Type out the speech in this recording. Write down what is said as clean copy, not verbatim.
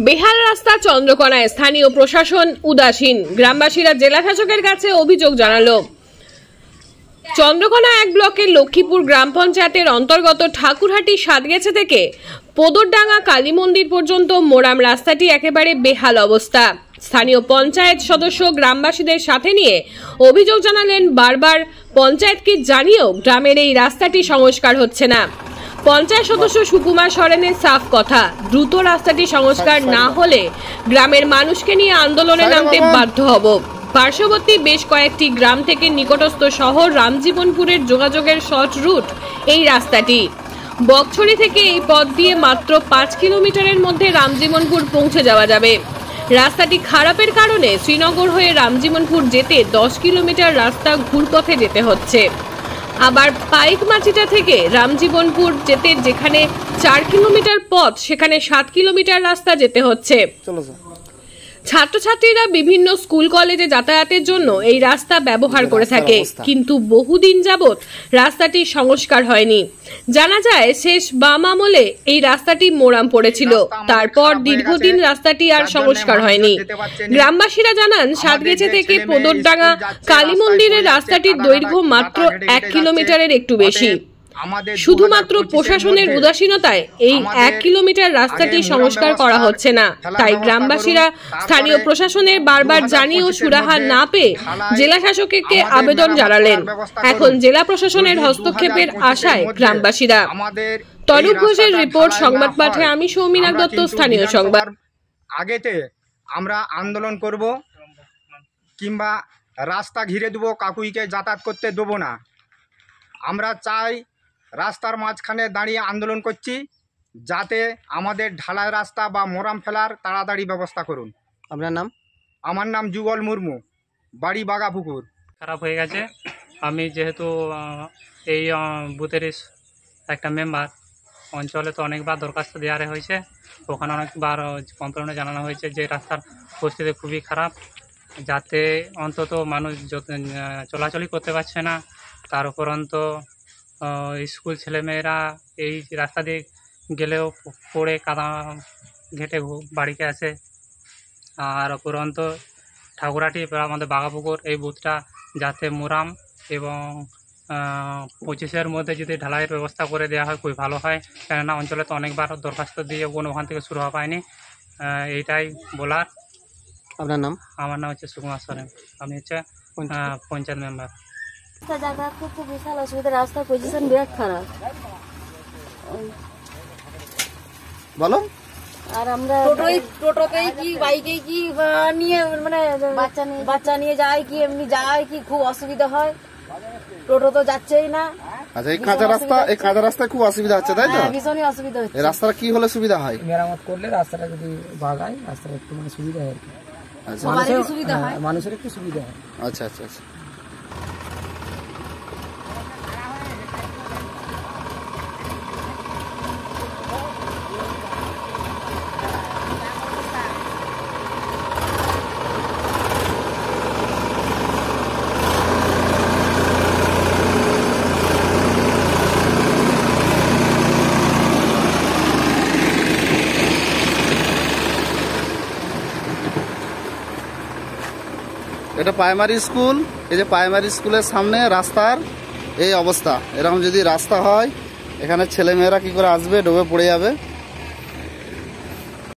বেহাল রাস্তা চন্দ্রকোনায় স্থানীয় প্রশাসন উদাসীন। গ্রামবাসীরা জেলা শাসকের কাছে অভিযোগ জানালো। চন্দ্রকোনা 1 ব্লকের লক্ষ্মীপুর গ্রাম পঞ্চায়েতের অন্তর্গত ঠাকুরহাটি সাতগেছে থেকে পোদরডাঙ্গা কালী মন্দির পর্যন্ত মোরাম রাস্তাটি একেবারে বেহাল অবস্থা। স্থানীয় পঞ্চায়েত সদস্য গ্রামবাসীদের সাথে নিয়ে অভিযোগ জানালেন। বারবার পঞ্চায়েতকে জানিয়েও গ্রামের এই রাস্তাটি সংস্কার হচ্ছে না। পঞ্চায়েত সদস্য সুকুমার সরেনের সাফ কথা, দ্রুত রাস্তাটি সংস্কার না হলে গ্রামের মানুষকে নিয়ে আন্দোলনে নামতে বাধ্য হব। পার্শ্ববর্তী বেশ কয়েকটি গ্রাম থেকে নিকটস্থ শহর রামজীবনপুরের যোগাযোগের শর্ট রুট এই রাস্তাটি। বকছড়ি থেকে এই পথ দিয়ে মাত্র 5 কিলোমিটারের মধ্যে রামজীবনপুর পৌঁছে যাওয়া যাবে। রাস্তাটি খারাপের কারণে শ্রীনগর হয়ে রামজীবনপুর যেতে 10 কিলোমিটার রাস্তা ঘুরপথে যেতে হচ্ছে। আবার পাইকমাচিটা থেকে রামজীবনপুর যেতে যেখানে 4 কিলোমিটার পথ, সেখানে 7 কিলোমিটার রাস্তা যেতে হচ্ছে। ছাত্রছাত্রীরা বিভিন্ন স্কুল কলেজে যাতায়াতের জন্য এই রাস্তা ব্যবহার করে থাকে, কিন্তু বহুদিন যাবৎ রাস্তাটি সংস্কার হয়নি। জানা যায় শেষ বাম আমলে এই রাস্তাটি মোরাম পড়েছিল, তারপর দীর্ঘদিন রাস্তাটি আর সংস্কার হয়নি। গ্রামবাসীরা জানান, সাতগেছে থেকে পোদরডাঙ্গা কালী মন্দিরের রাস্তাটির দৈর্ঘ্য মাত্র 1 কিলোমিটারের একটু বেশি। শুধুমাত্র প্রশাসনের উদাসীনতায় এই 1 কিলোমিটার রাস্তাটি সংস্কার করা হচ্ছে না। তাই গ্রামবাসীরা স্থানীয় প্রশাসনের বারবার জানিয়েও সুরাহা না পেয়ে জেলা শাসককে আবেদন জানালেন। এখন জেলা প্রশাসনের হস্তক্ষেপের আশায় গ্রামবাসীরা। তনুপ ঘোষের রিপোর্ট, সংবাদ পাঠে আমি সৌমিনাক দত্ত, স্থানীয় সংবাদ। আগেতে আমরা আন্দোলন করব কিংবা রাস্তা ঘিরে দেবো, কাকুইকে যাতায়াত করতে দেবো না। আমরা চাই রাস্তার মাঝখানে দাঁড়িয়ে আন্দোলন করছি, যাতে আমাদের ঢালাই রাস্তা বা মোরাম ফেলার তাড়াতাড়ি ব্যবস্থা করুন। আপনার নাম? আমার নাম যুগল মুর্মু, বাড়ি বাগাপুকুর। খারাপ হয়ে গেছে। আমি যেহেতু এই বুথের একটা মেম্বার, অঞ্চলে তো অনেকবার দরখাস্ত দেওয়া হয়েছে, ওখানে অনেকবার কমপ্লেনে জানানো হয়েছে যে রাস্তার পরিস্থিতি খুবই খারাপ, যাতে অন্তত মানুষ চলাচলই করতে পারছে না। তার উপরন্ত স্কুল ছেলেমেয়েরা এই রাস্তা দিয়ে গেলেও পড়ে কাদা ঘেঁটে বাড়িতে আসে। আর উপরন্ত ঠাকুরহাটি আমাদের বাগাপুকুর এই বুথটা যাতে মোরাম এবং 25-এর মধ্যে যদি ঢালাইয়ের ব্যবস্থা করে দেওয়া হয় খুবই ভালো হয়, কেননা অঞ্চলে তো অনেকবার দরখাস্ত দিয়ে কোনো ওখান থেকে শুরু হওয়া পায়নি। এইটাই বলার। আপনার নাম? আমার নাম হচ্ছে সুকুমার সরেন, আমি হচ্ছে পঞ্চায়েত মেম্বার। যাতায়াত করতে বিশাল অসুবিধা, রাস্তার পজিশন বিরাট খারাপ। বলো। আর আমরা টোটোতেই কি বাইকেই কি নিয়ে, মানে বাচ্চা নিয়ে যায় কি এমনি যায় কি, খুব অসুবিধা হয়। টোটো তো যাচ্ছেই না। আচ্ছা, এই কাঁচা রাস্তায় খুব অসুবিধা হচ্ছে, তাই তো? ভীষণই অসুবিধা হচ্ছে। এই রাস্তাটা কি হলে সুবিধা হয়? মেরামত করলে রাস্তাটা যদি বাগায়, রাস্তাটা একটু মানে সুবিধা হয়। আচ্ছা, মানুষের একটু সুবিধা হয়। আচ্ছা আচ্ছা আচ্ছা। এটা প্রাইমারি স্কুল। এই যে প্রাইমারি স্কুলের সামনে রাস্তার এই অবস্থা। এরকম যদি রাস্তা হয়, এখানে ছেলেমেয়েরা কি করে আসবে? ডুবে পড়ে যাবে।